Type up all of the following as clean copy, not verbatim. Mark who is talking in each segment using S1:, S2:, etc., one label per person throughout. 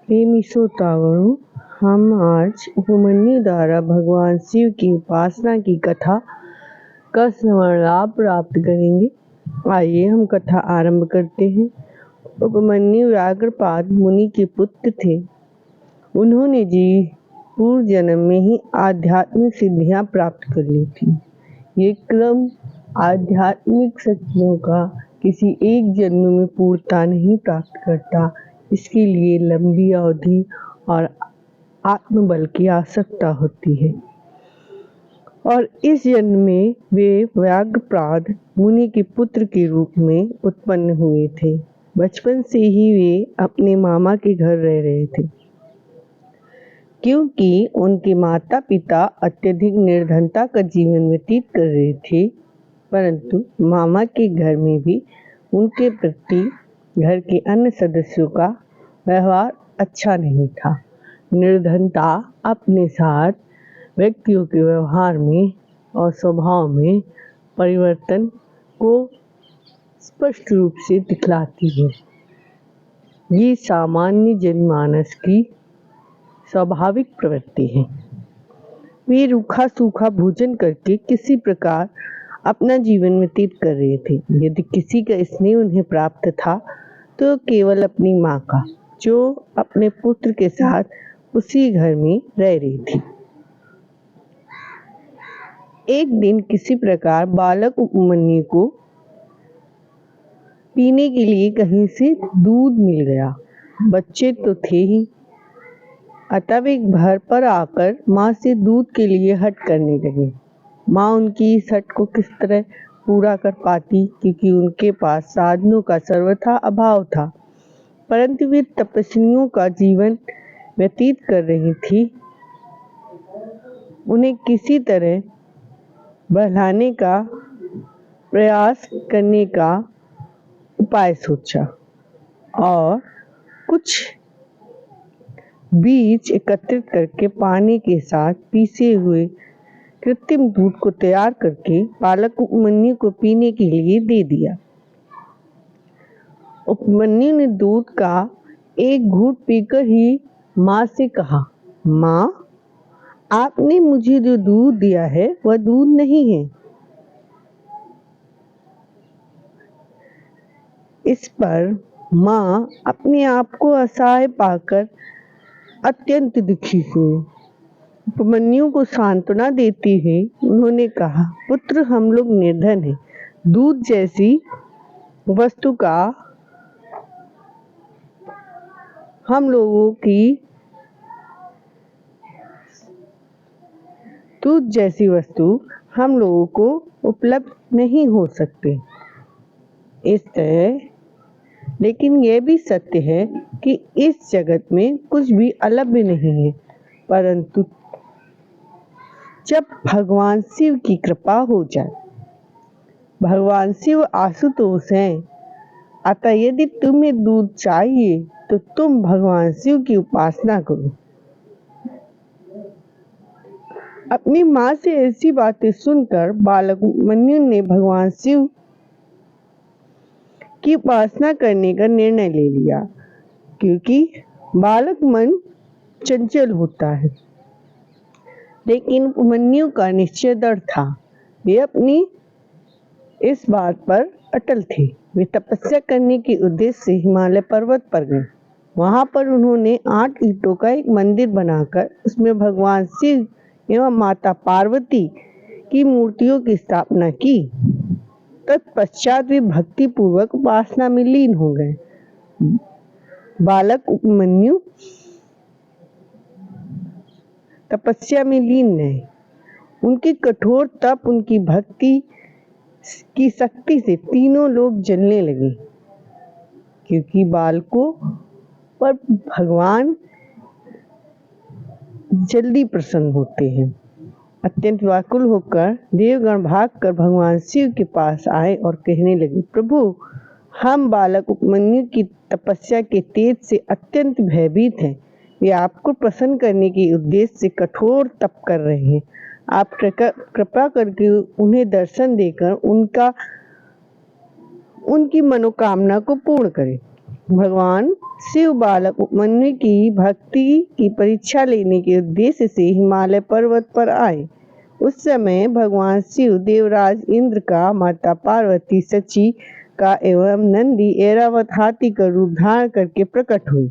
S1: प्रेमी श्रोतागणों, हम आज उपमन्यु द्वारा भगवान शिव की उपासना की कथा का श्रवण लाभ प्राप्त करेंगे। आइए हम कथा आरंभ करते हैं। उपमन्यु व्याघ्रपाद मुनि के पुत्र थे। उन्होंने पूर्व जन्म में ही आध्यात्मिक सिद्धियां प्राप्त कर ली थी। ये क्रम आध्यात्मिक शक्तियों का किसी एक जन्म में पूर्णता नहीं प्राप्त करता। इसके लिए लंबी अवधि और आत्मबल की आवश्यकता होती है और इस जन्म में वे व्याघ्रपाद मुनि के पुत्र के रूप में उत्पन्न हुए थे। बचपन से ही वे अपने मामा के घर रह रहे थे, क्योंकि उनके माता पिता अत्यधिक निर्धनता का जीवन व्यतीत कर रहे थे। परंतु मामा के घर में भी उनके प्रति घर के अन्य सदस्यों का व्यवहार अच्छा नहीं था। निर्धनता अपने साथ व्यक्तियों के व्यवहार में और स्वभाव में परिवर्तन को स्पष्ट रूप से दिखलाती है। ये सामान्य जनमानस की स्वाभाविक प्रवृत्ति है। वे रूखा सूखा भोजन करके किसी प्रकार अपना जीवन व्यतीत कर रहे थे। यदि किसी का स्नेह उन्हें प्राप्त था तो केवल अपनी माँ का, जो अपने पुत्र के साथ उसी घर में रह रही थी। एक दिन किसी प्रकार बालक उपमन्यु को पीने के लिए कहीं से दूध मिल गया। बच्चे तो थे ही, अतः वे घर पर आकर माँ से दूध के लिए हठ करने लगे। माँ उनकी इस हठ को किस तरह पूरा कर पाती, क्योंकि उनके पास साधनों का सर्वथा अभाव था। परंतु वे तपस्वियों का जीवन व्यतीत कर रही थी। उन्हें किसी तरह बहलाने का प्रयास करने का उपाय सोचा और कुछ बीज एकत्रित करके पानी के साथ पीसे हुए कृत्रिम दूध को तैयार करके बालक उपमन्यु को पीने के लिए दे दिया। उपमन्यु ने दूध का एक घूंट पीकर ही माँ से कहा, माँ, आपने मुझे जो दूध दिया है वह दूध नहीं है। इस पर माँ अपने आप को असहाय पाकर अत्यंत दुखी हुई। उपमन्यु को सांत्वना देते हुए उन्होंने कहा, पुत्र, हम लोग निर्धन हैं। दूध जैसी वस्तु का हम लोगों को उपलब्ध नहीं हो सकते। इस तरह लेकिन यह भी सत्य है कि इस जगत में कुछ भी अलभ्य नहीं है, परंतु जब भगवान शिव की कृपा हो जाए। भगवान शिव आशुतोष हैं, अतः यदि तुम्हें दूध चाहिए तो तुम भगवान शिव की उपासना करो। अपनी माँ से ऐसी बातें सुनकर बालक उपमन्यु ने भगवान शिव की उपासना करने का निर्णय ले लिया, क्योंकि बालक मन चंचल होता है। लेकिन उपमन्यु का निश्चय दृढ़ था। वे अपनी इस बात पर अटल थे। वे तपस्या करने के उद्देश्य से हिमालय पर्वत पर गए। वहां पर उन्होंने 8 ईंटों का एक मंदिर बनाकर उसमें भगवान शिव एवं माता पार्वती की मूर्तियों की स्थापना की। तत्पश्चात वे भक्ति पूर्वक उपासना में लीन हो गए। बालक उपमन्यु तपस्या में लीन रहे। उनकी कठोर तप, उनकी भक्ति की शक्ति से तीनों लोग जलने लगे, क्योंकि बालकों पर भगवान जल्दी प्रसन्न होते हैं। अत्यंत व्याकुल होकर देवगण भागकर भगवान शिव के पास आए और कहने लगे, प्रभु, हम बालक उपमन्यु की तपस्या के तेज से अत्यंत भयभीत हैं। वे आपको प्रसन्न करने के उद्देश्य से कठोर तप कर रहे हैं। आप कृपा करके उन्हें दर्शन देकर उनकी मनोकामना को पूर्ण करें। भगवान शिव बालक उपमन्यु की भक्ति की परीक्षा लेने के उद्देश्य से हिमालय पर्वत पर आए। उस समय भगवान शिव देवराज इंद्र का, माता पार्वती सची का एवं नंदी ऐरावत हाथी का रूप धारण करके प्रकट हुए।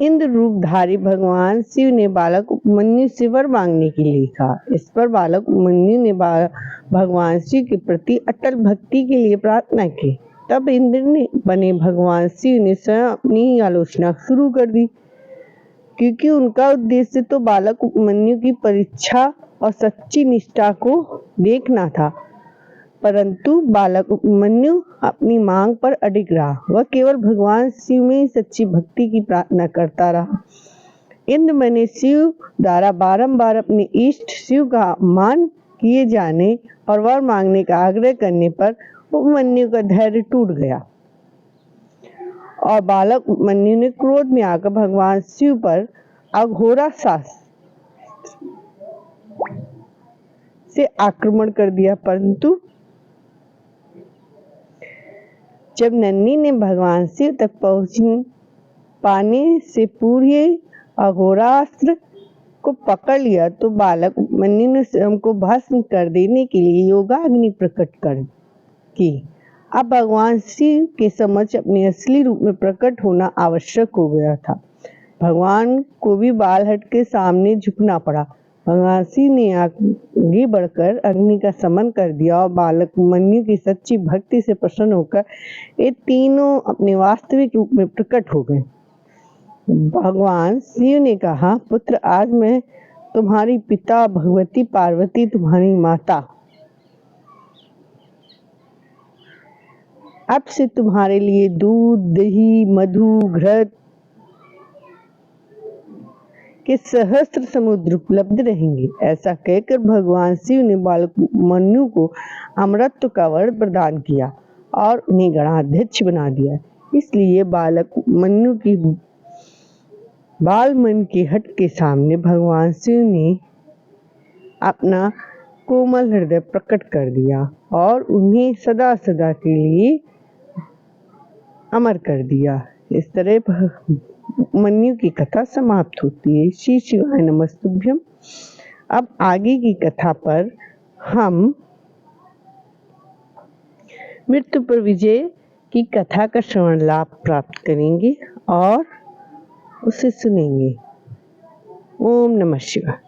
S1: इंद्र रूपधारी भगवान शिव ने बालक उपमन्यु से वर मांगने के लिए कहा। इस पर बालक उपमन्यु ने भगवान शिव के प्रति अटल भक्ति के लिए प्रार्थना की। तब इंद्र ने बने भगवान शिव ने स्वयं अपनी आलोचना शुरू कर दी, क्योंकि उनका उद्देश्य तो बालक उपमन्यु की परीक्षा और सच्ची निष्ठा को देखना था। परंतु बालक उपमन्यु अपनी मांग पर अडिग रहा। वह केवल भगवान शिव में सच्ची भक्ति की प्रार्थना करता रहा। इंद्र बने शिव द्वारा बारंबार अपने इष्ट शिव का अपमान किए जाने और वर मांगने का आग्रह करने पर उपमन्यु का धैर्य टूट गया और बालक उपमन्यु ने क्रोध में आकर भगवान शिव पर अघोरा शास्त्र से आक्रमण कर दिया। परंतु जब नंदी ने भगवान शिव तक पहुंच पाने से पूर्व अघोरास्त्र को पकड़ लिया तो बालक उपमन्यु ने स्वयं को भस्म कर देने के लिए योगाग्नि प्रकट कर की। अब भगवान शिव के समक्ष अपने असली रूप में प्रकट होना आवश्यक हो गया था। भगवान को भी बालहट के सामने झुकना पड़ा। भगवान शिव ने आगे बढ़कर अग्नि का समन कर दिया और बालक उपमन्यु की सच्ची भक्ति से प्रसन्न होकर ये तीनों अपने वास्तविक रूप में प्रकट हो गए। भगवान शिव ने कहा, पुत्र, आज मैं तुम्हारी पिता भगवती पार्वती तुम्हारी माता अब से तुम्हारे लिए दूध, दही, मधु, घृत के सहस्त्र समुद्र उपलब्ध रहेंगे। ऐसा कहकर भगवान शिव ने बालक उपमन्यु को अमरत्व का वर प्रदान किया और उन्हें गणाध्यक्ष बना दिया। इसलिए बालक उपमन्यु की बाल मन के हट के सामने भगवान शिव ने अपना कोमल हृदय प्रकट कर दिया और उन्हें सदा सदा के लिए अमर कर दिया। इस तरह उपमन्यु की कथा समाप्त होती है। श्री शिवाय नमस्तुभ्यम। अब आगे की कथा पर हम मृत्यु पर विजय की कथा का श्रवण लाभ प्राप्त करेंगे और उसे सुनेंगे। ओम नमः शिवाय।